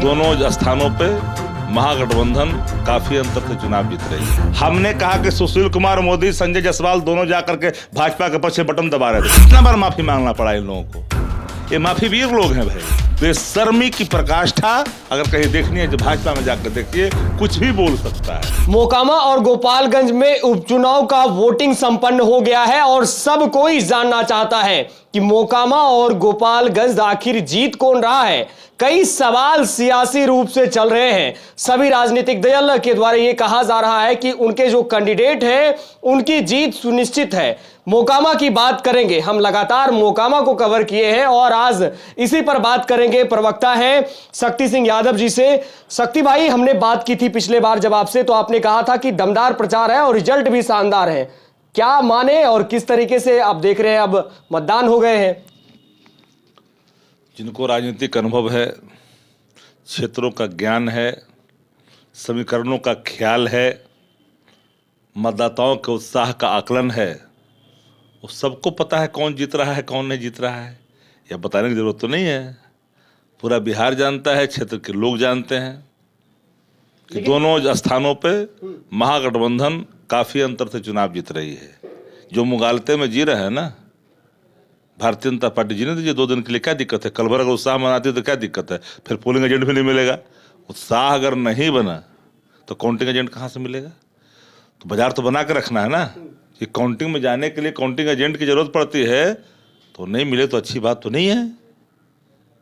दोनों स्थानों पे महागठबंधन काफी अंतर से चुनाव जीत रही है। हमने कहा कि सुशील कुमार मोदी, संजय जायसवाल दोनों जाकर के भाजपा के पीछे बटन दबा रहे थे। कितना बार माफी मांगना पड़ा इन लोगों को। ये माफी वीर लोग हैं भाई। बेशर्मी की प्रकाष्ठा अगर कहीं देखनी है तो भाजपा में जाकर देखिए, कुछ भी बोल सकता है। मोकामा और गोपालगंज में उपचुनाव का वोटिंग संपन्न हो गया है और सब कोई जानना चाहता है कि मोकामा और गोपालगंज आखिर जीत कौन रहा है। कई सवाल सियासी रूप से चल रहे हैं। सभी राजनीतिक दल के द्वारा यह कहा जा रहा है कि उनके जो कैंडिडेट हैं उनकी जीत सुनिश्चित है। मोकामा की बात करेंगे, हम लगातार मोकामा को कवर किए हैं और आज इसी पर बात करेंगे। प्रवक्ता हैं शक्ति सिंह यादव जी से। शक्ति भाई, हमने बात की थी पिछले बार जब आपसे, तो आपने कहा था कि दमदार प्रचार है और रिजल्ट भी शानदार है। क्या माने और किस तरीके से आप देख रहे हैं? अब मतदान हो गए हैं। जिनको राजनीतिक अनुभव है, क्षेत्रों का ज्ञान है, समीकरणों का ख्याल है, मतदाताओं के उत्साह का आकलन है, वो सबको पता है कौन जीत रहा है कौन नहीं जीत रहा है। यह बताने की जरूरत तो नहीं है। पूरा बिहार जानता है, क्षेत्र के लोग जानते हैं कि दोनों स्थानों पे महागठबंधन काफी अंतर से चुनाव जीत रही है। जो मुगालते में जी रहे हैं ना, भारतीय जनता पार्टी जीने दीजिए 2 दिन के लिए, क्या दिक्कत है? कल भर अगर उत्साह मनाती है तो क्या दिक्कत है? फिर पोलिंग एजेंट भी नहीं मिलेगा। उत्साह अगर नहीं बना तो काउंटिंग एजेंट कहाँ से मिलेगा? तो बाजार तो बना के रखना है ना कि काउंटिंग में जाने के लिए काउंटिंग एजेंट की जरूरत पड़ती है, तो नहीं मिले तो अच्छी बात तो नहीं है।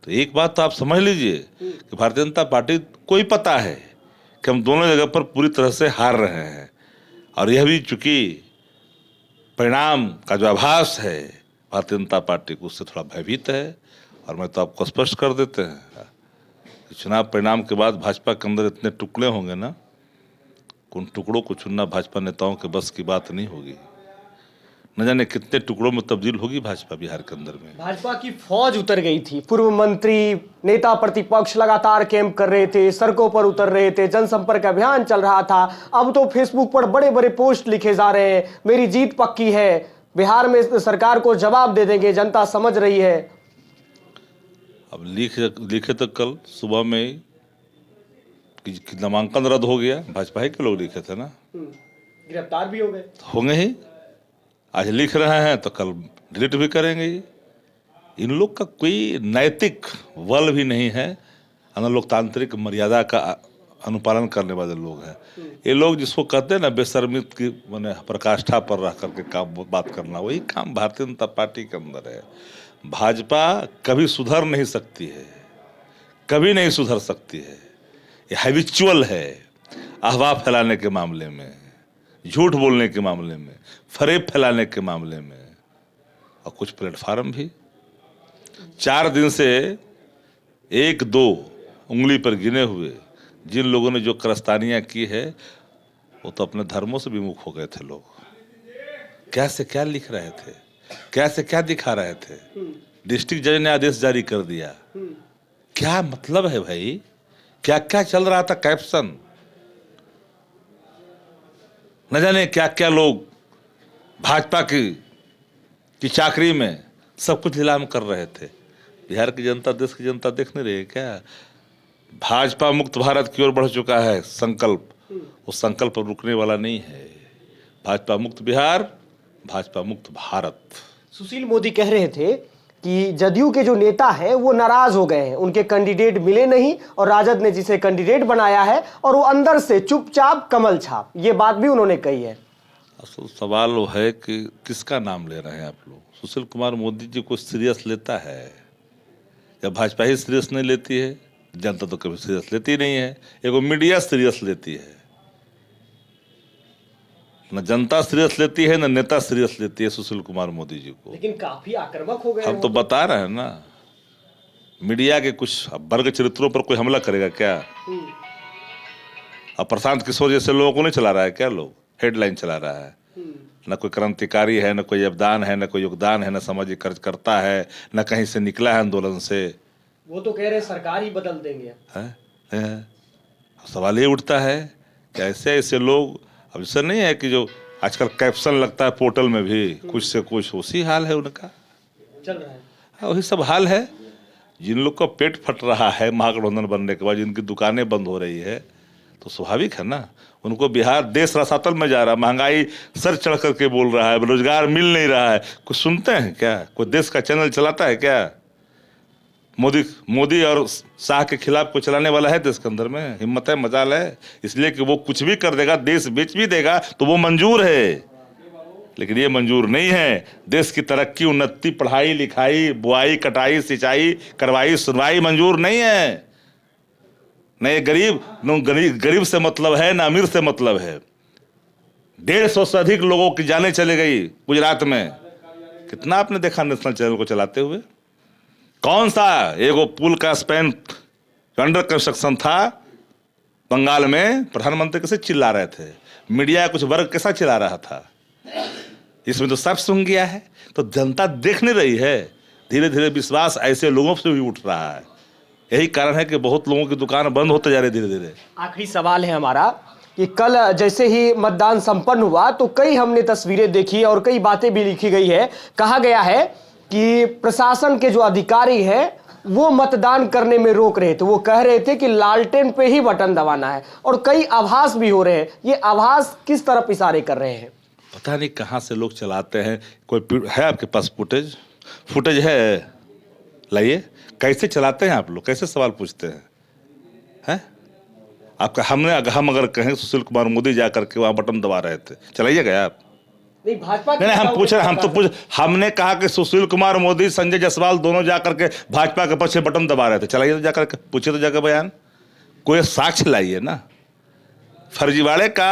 तो एक बात तो आप समझ लीजिए कि भारतीय जनता पार्टी को ही पता है कि हम दोनों जगह पर पूरी तरह से हार रहे हैं, और यह भी चूंकि परिणाम का जो आभास है भारतीय जनता पार्टी को, उससे थोड़ा भयभीत है। और मैं तो आपको स्पष्ट कर देते हैं कि चुनाव परिणाम के बाद भाजपा के अंदर इतने टुकड़े होंगे ना, उन टुकड़ों को चुनना भाजपा नेताओं के बस की बात नहीं होगी। न जाने कितने टुकड़ों में तब्दील होगी भाजपा बिहार के अंदर में। भाजपा की फौज उतर गई थी। पूर्व मंत्री, नेता प्रतिपक्ष लगातार कैंप कर रहे थे, सड़कों पर उतर रहे थे, जनसंपर्क अभियान चल रहा था। अब तो फेसबुक पर बड़े बड़े पोस्ट लिखे जा रहे हैं, मेरी जीत पक्की है, बिहार में सरकार को जवाब दे देंगे, जनता समझ रही है। अब लिखे तो कल सुबह में कि नामांकन रद्द हो गया, भाजपा ही के लोग लिखे थे ना। गिरफ्तार भी हो गए, होंगे ही। आज लिख रहे हैं तो कल डिलीट भी करेंगे ही। इन लोग का कोई नैतिक बल भी नहीं है, लोकतांत्रिक मर्यादा का अनुपालन करने वाले लोग हैं ये लोग। जिसको कहते हैं ना बेशर्मी की मैंने प्रकाष्ठा पर रह करके काम बात करना, वही काम भारतीय जनता पार्टी के अंदर है। भाजपा कभी सुधर नहीं सकती है, कभी नहीं सुधर सकती है। ये हैबिचुअल है, अफवाह फैलाने के मामले में, झूठ बोलने के मामले में, फरेब फैलाने के मामले में, और कुछ प्लेटफार्म भी 4 दिन से 1-2 उंगली पर गिने हुए जिन लोगों ने जो कारस्तानियां की है, वो तो अपने धर्मों से विमुख हो गए थे। लोग क्या से क्या लिख रहे थे, क्या से क्या दिखा रहे थे। डिस्ट्रिक्ट जज ने आदेश जारी कर दिया। क्या मतलब है भाई? क्या क्या चल रहा था कैप्शन, न जाने क्या क्या लोग भाजपा की चाकरी में सब कुछ नीलाम कर रहे थे। बिहार की जनता, देश की जनता देख नहीं रही है क्या? भाजपा मुक्त भारत की ओर बढ़ चुका है संकल्प, उस संकल्प पर रुकने वाला नहीं है। भाजपा मुक्त बिहार, भाजपा मुक्त भारत। सुशील मोदी कह रहे थे कि जदयू के जो नेता हैं वो नाराज हो गए हैं, उनके कैंडिडेट मिले नहीं और राजद ने जिसे कैंडिडेट बनाया है और वो अंदर से चुपचाप कमल छाप, ये बात भी उन्होंने कही है। असल सवाल वो है कि किसका नाम ले रहे हैं आप लोग? सुशील कुमार मोदी जी को सीरियस लेता है? जब भाजपा ही सीरियस नहीं लेती है, जनता तो कभी सीरियस लेती नहीं है। एगो मीडिया सीरियस लेती है, न जनता सीरियस लेती है, न नेता सीरियस लेती है सुशील कुमार मोदी जी को। लेकिन काफी आक्रामक हो गए। हम तो बता रहे हैं ना, मीडिया के कुछ वर्ग चरित्रों पर कोई हमला करेगा क्या? अब प्रशांत किशोर जैसे लोगों को नहीं चला रहा है क्या? लोग हेडलाइन चला रहा है। न कोई क्रांतिकारी है, न कोई अवदान है, न कोई योगदान है, न सामाजिक कार्य करता है, न कहीं से निकला है आंदोलन से। वो तो कह रहे सरकार ही बदल देंगे। सवाल ये उठता है कि ऐसे ऐसे लोग, अब ऐसा नहीं है कि जो आजकल कैप्शन लगता है पोर्टल में भी कुछ से कुछ, उसी हाल है उनका, चल रहा है। वही सब हाल है। जिन लोग का पेट फट रहा है महागठबंधन बनने के बाद, जिनकी दुकानें बंद हो रही है, तो स्वाभाविक है ना, उनको बिहार देश रसातल में जा रहा है, महंगाई सर चढ़ करके बोल रहा है, रोजगार मिल नहीं रहा है। कुछ सुनते हैं क्या? कोई देश का चैनल चलाता है क्या? मोदी और शाह के खिलाफ कोई चलाने वाला है देश के अंदर में? हिम्मत है, मजाल है? इसलिए कि वो कुछ भी कर देगा, देश बेच भी देगा तो वो मंजूर है, लेकिन ये मंजूर नहीं है। देश की तरक्की, उन्नति, पढ़ाई लिखाई, बुआई कटाई सिंचाई करवाई सुनवाई मंजूर नहीं है। न ये गरीब से मतलब है, न अमीर से मतलब है। 150 से अधिक लोगों की जानें चली गई गुजरात में। कितना आपने देखा नेशनल चैनल को चलाते हुए? कौन सा एगो पुल का स्पैन अंडर कंस्ट्रक्शन था बंगाल में, प्रधानमंत्री कैसे चिल्ला रहे थे, मीडिया कुछ वर्ग कैसा चिल्ला रहा था, इसमें तो सब सुन गया है। तो जनता देख नहीं रही है। धीरे धीरे विश्वास ऐसे लोगों से भी उठ रहा है। यही कारण है कि बहुत लोगों की दुकान बंद होते जा रही धीरे धीरे। आखिरी सवाल है हमारा कि कल जैसे ही मतदान संपन्न हुआ तो कई हमने तस्वीरें देखी और कई बातें भी लिखी गई है। कहा गया है कि प्रशासन के जो अधिकारी हैं वो मतदान करने में रोक रहे थे। वो कह रहे थे कि लालटेन पे ही बटन दबाना है, और कई आभास भी हो रहे हैं। ये आभास किस तरफ इशारे कर रहे हैं? पता नहीं कहाँ से लोग चलाते हैं। कोई है आपके पास फुटेज है? लाइए। कैसे चलाते हैं आप लोग, कैसे सवाल पूछते हैं? आपका हम अगर कहें सुशील कुमार मोदी जा करके वहाँ बटन दबा रहे थे, चलाइएगा आप? नहीं, भाजपा नहीं, हम पूछ रहे, हमने कहा कि सुशील कुमार मोदी, संजय जायसवाल दोनों जाकर के भाजपा के पक्ष बटन दबा रहे थे, चलाइए तो जाकर के, पूछिए तो जाकर बयान, कोई साक्ष्य लाइए ना। फर्जीवाड़े का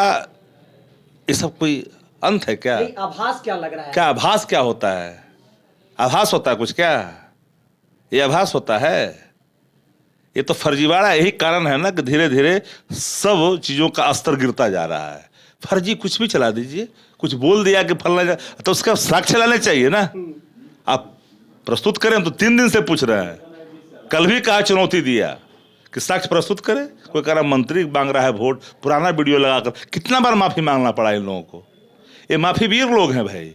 ये सब कोई अंत है क्या? आभास क्या लग रहा है? क्या आभास क्या होता है? आभास होता है कुछ क्या? ये आभास होता है? ये तो फर्जीवाड़ा। यही कारण है ना कि धीरे धीरे सब चीजों का स्तर गिरता जा रहा है। फर्जी कुछ भी चला दीजिए, कुछ बोल दिया कि फलना, तो उसका साक्ष्य लाने चाहिए ना। आप प्रस्तुत करें तो 3 दिन से पूछ रहे हैं। कल भी कहा, चुनौती दिया कि साक्ष्य प्रस्तुत करें। कोई कह रहा मंत्री मांग रहा है वोट, पुराना वीडियो लगाकर। कितना बार माफी मांगना पड़ा इन लोगों को? ये माफी वीर लोग हैं भाई,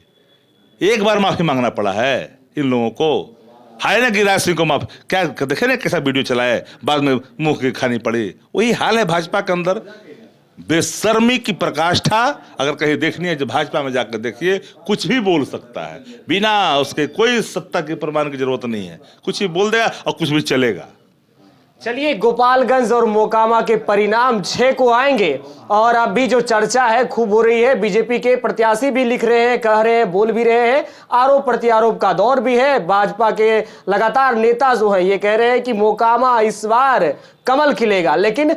एक बार माफी मांगना पड़ा है इन लोगों को। हाय ना गिरिराज सिंह को माफ, क्या देखे ना कैसा वीडियो चलाए, बाद में मुंह की खानी पड़ी। वही हाल है भाजपा के अंदर। बेशर्मी की प्रकाष्ठा अगर कहीं देखनी है, जो भाजपा में जाकर देखिए, कुछ भी बोल सकता है, बिना उसके कोई सत्ता के प्रमाण की जरूरत नहीं है। कुछ भी बोल देगा और कुछ भी चलेगा। चलिए, गोपालगंज और मोकामा के परिणाम 6 को आएंगे, और अभी जो चर्चा है खूब हो रही है। बीजेपी के प्रत्याशी भी लिख रहे हैं, कह रहे हैं, बोल भी रहे हैं। आरोप प्रत्यारोप का दौर भी है। भाजपा के लगातार नेता जो है ये कह रहे हैं कि मोकामा इस बार कमल खिलेगा, लेकिन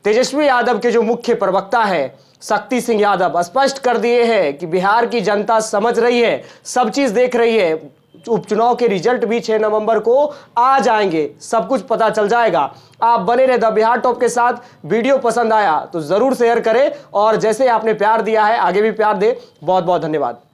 तेजस्वी यादव के जो मुख्य प्रवक्ता है शक्ति सिंह यादव स्पष्ट कर दिए हैं कि बिहार की जनता समझ रही है, सब चीज देख रही है। उपचुनाव के रिजल्ट भी 6 नवंबर को आ जाएंगे, सब कुछ पता चल जाएगा। आप बने रहे द बिहार टॉप के साथ। वीडियो पसंद आया तो जरूर शेयर करें, और जैसे आपने प्यार दिया है आगे भी प्यार दे। बहुत बहुत धन्यवाद।